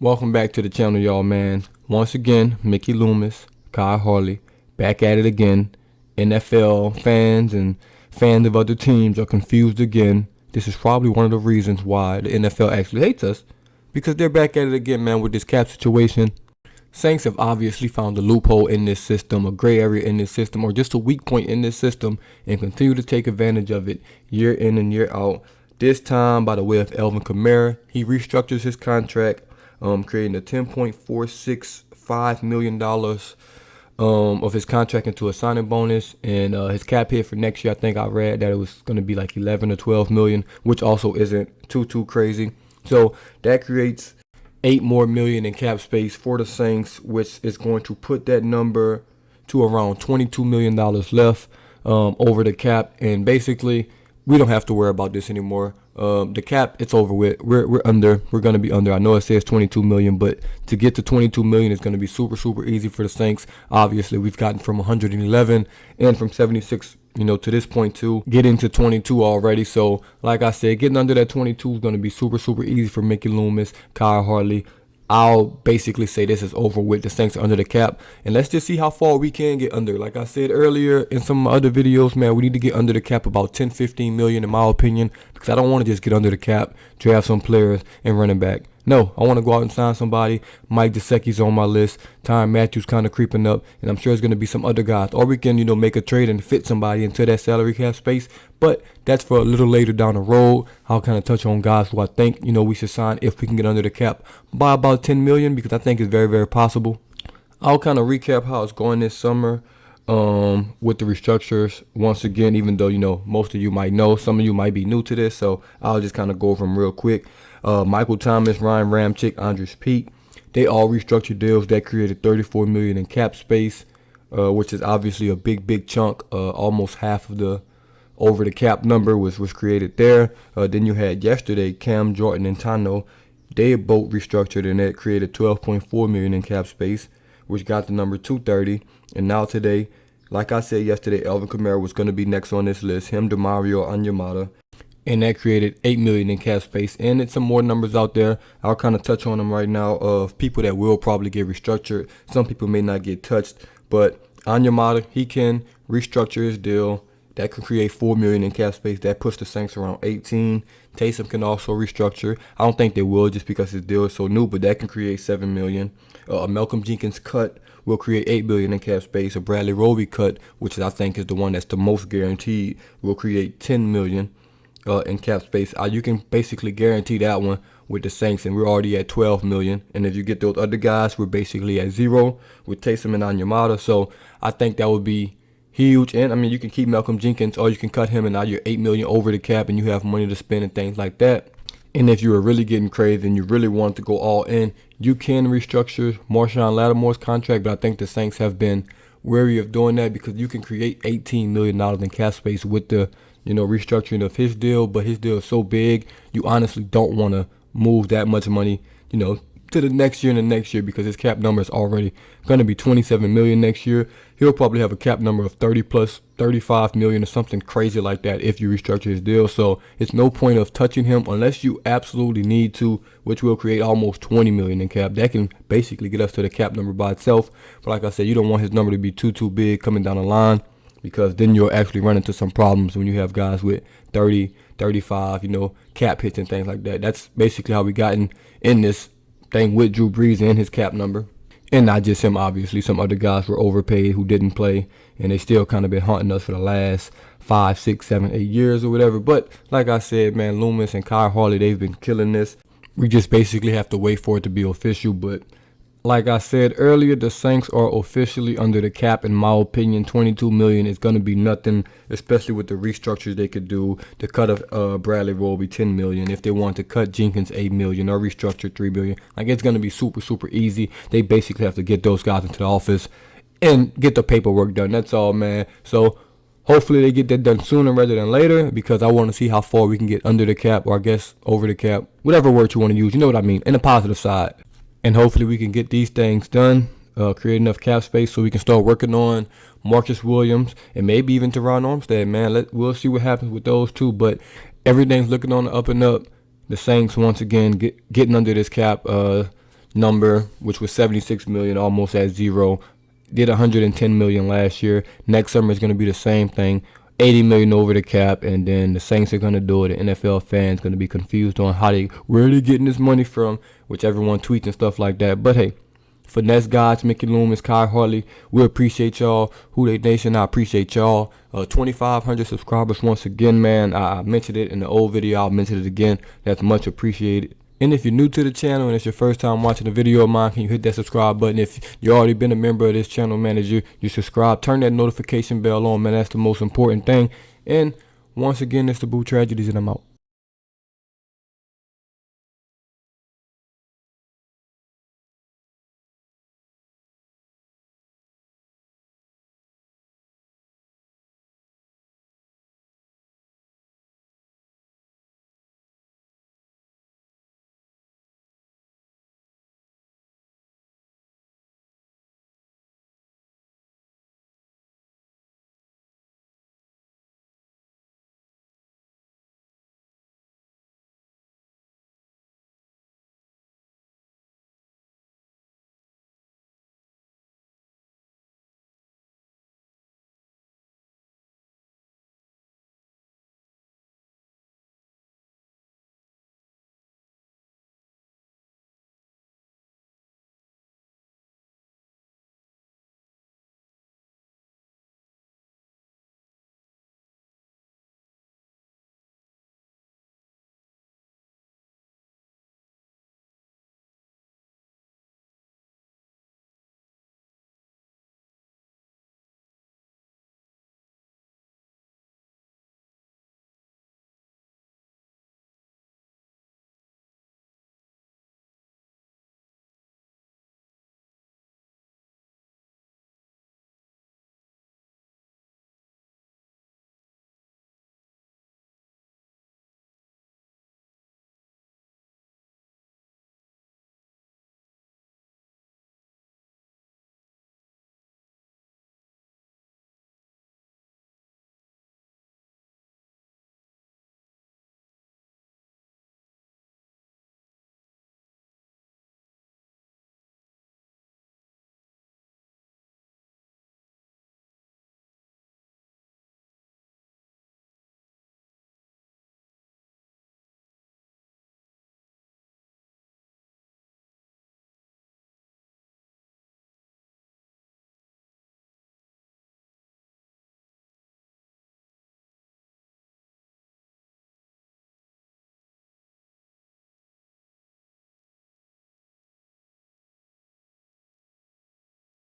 Welcome back to the channel, y'all, man. Once again, Mickey Loomis, Kai Harley, back at it again. NFL fans and fans of other teams are confused again. This is probably one of the reasons why the NFL actually hates us, because they're back at it again, man, with this cap situation. Saints have obviously found a loophole in this system, a gray area in this system, or just a weak point in this system, and continue to take advantage of it year in and year out. This time, by the way of Alvin Kamara, he restructures his contract, creating a $10.465 million of his contract into a signing bonus, and his cap hit for next year, I think I read that it was going to be like 11 or 12 million, which also isn't too crazy. So that creates $8 more million in cap space for the Saints, which is going to put that number to around $22 million left over the cap, and basically we don't have to worry about this anymore. The cap, it's over with. We're under. We're gonna be under. I know it says 22 million, but to get to 22 million is gonna be super easy for the Saints. Obviously, we've gotten from 111 and from 76, to this point to get into 22 already. So, like I said, getting under that 22 is gonna be super easy for Mickey Loomis, Kyle Harley. I'll basically say this is over with. The Saints are under the cap, and let's just see how far we can get under. Like I said earlier in some of my other videos, man, we need to get under the cap about 10-15 million in my opinion, because I don't want to just get under the cap, draft some players, and run it back. No, I want to go out and sign somebody. Mike Gesicki's on my list. Tyrann Mathieu kind of creeping up, and I'm sure there's going to be some other guys. Or we can, make a trade and fit somebody into that salary cap space. But that's for a little later down the road. I'll kind of touch on guys who I think, we should sign if we can get under the cap by about 10 million, because I think it's very possible. I'll kind of recap how it's going this summer with the restructures once again, even though, most of you might know, some of you might be new to this, so I'll just kind of go over them real quick. Michael Thomas, Ryan Ramczyk, Andres Peet, they all restructured deals that created $34 million in cap space, which is obviously a big chunk. Almost half of the over the cap number was created there. Then you had yesterday Cam, Jordan, and Tano. They both restructured, and that created $12.4 million in cap space, which got the number 230. And now today, like I said yesterday, Alvin Kamara was going to be next on this list. Him, DeMario, Onyemata. And that created $8 million in cap space. And it's some more numbers out there. I'll kind of touch on them right now of people that will probably get restructured. Some people may not get touched. But Onyemata, he can restructure his deal. That could create $4 million in cap space. That puts the Saints around 18. Taysom can also restructure. I don't think they will just because his deal is so new, but that can create $7 million. A Malcolm Jenkins cut will create $8 million in cap space. A Bradley Roby cut, which I think is the one that's the most guaranteed, will create $10 million in cap space. You can basically guarantee that one with the Saints, and we're already at $12 million. And if you get those other guys, we're basically at zero with Taysom and Onyemata. So I think that would be huge. And I mean, you can keep Malcolm Jenkins, or you can cut him, and now you're $8 million over the cap, and you have money to spend and things like that. And if you were really getting crazy and you really want to go all in, you can restructure Marshawn Lattimore's contract. But I think the Saints have been wary of doing that, because you can create $18 million in cap space with the restructuring of his deal. But his deal is so big, you honestly don't want to move that much money, to the next year and the next year, because his cap number is already going to be $27 million next year. He'll probably have a cap number of 30 plus $35 million or something crazy like that if you restructure his deal. So it's no point of touching him unless you absolutely need to, which will create almost $20 million in cap. That can basically get us to the cap number by itself. But like I said, you don't want his number to be too big coming down the line, because then you'll actually run into some problems when you have guys with 30, 35, cap hits and things like that. That's basically how we got in this thing with Drew Brees and his cap number. And not just him, obviously. Some other guys were overpaid who didn't play, and they still kind of been haunting us for the last 5, 6, 7, 8 years or whatever. But like I said, man, Loomis and Kyle Harley, they've been killing this. We just basically have to wait for it to be official. But like I said earlier, the Saints are officially under the cap. In my opinion, $22 million is going to be nothing, especially with the restructures they could do. The cut of Bradley Roby, $10 million. If they want to cut Jenkins, $8 million, or restructure $3 million, like, it's going to be super easy. They basically have to get those guys into the office and get the paperwork done. That's all, man. So hopefully they get that done sooner rather than later, because I want to see how far we can get under the cap, or I guess over the cap, whatever word you want to use. You know what I mean, in the positive side. And hopefully we can get these things done, create enough cap space so we can start working on Marcus Williams and maybe even Teron Armstead, man. We'll see what happens with those two. But everything's looking on the up and up. The Saints, once again, getting under this cap. number, which was 76 million, almost at zero. Did 110 million last year. Next summer is going to be the same thing, 80 million over the cap, and then the Saints are going to do it. The NFL fans going to be confused on where are they getting this money from, which everyone tweets and stuff like that. But hey, Finesse Gods, Mickey Loomis, Kai Harley, we appreciate y'all. Who They Nation, I appreciate y'all. 2,500 subscribers once again, man. I mentioned it in the old video. I'll mention it again. That's much appreciated. And if you're new to the channel and it's your first time watching a video of mine, can you hit that subscribe button? If you already been a member of this channel, man, you subscribe, turn that notification bell on, man. That's the most important thing. And once again, it's the Boo Tragedies, and I'm out.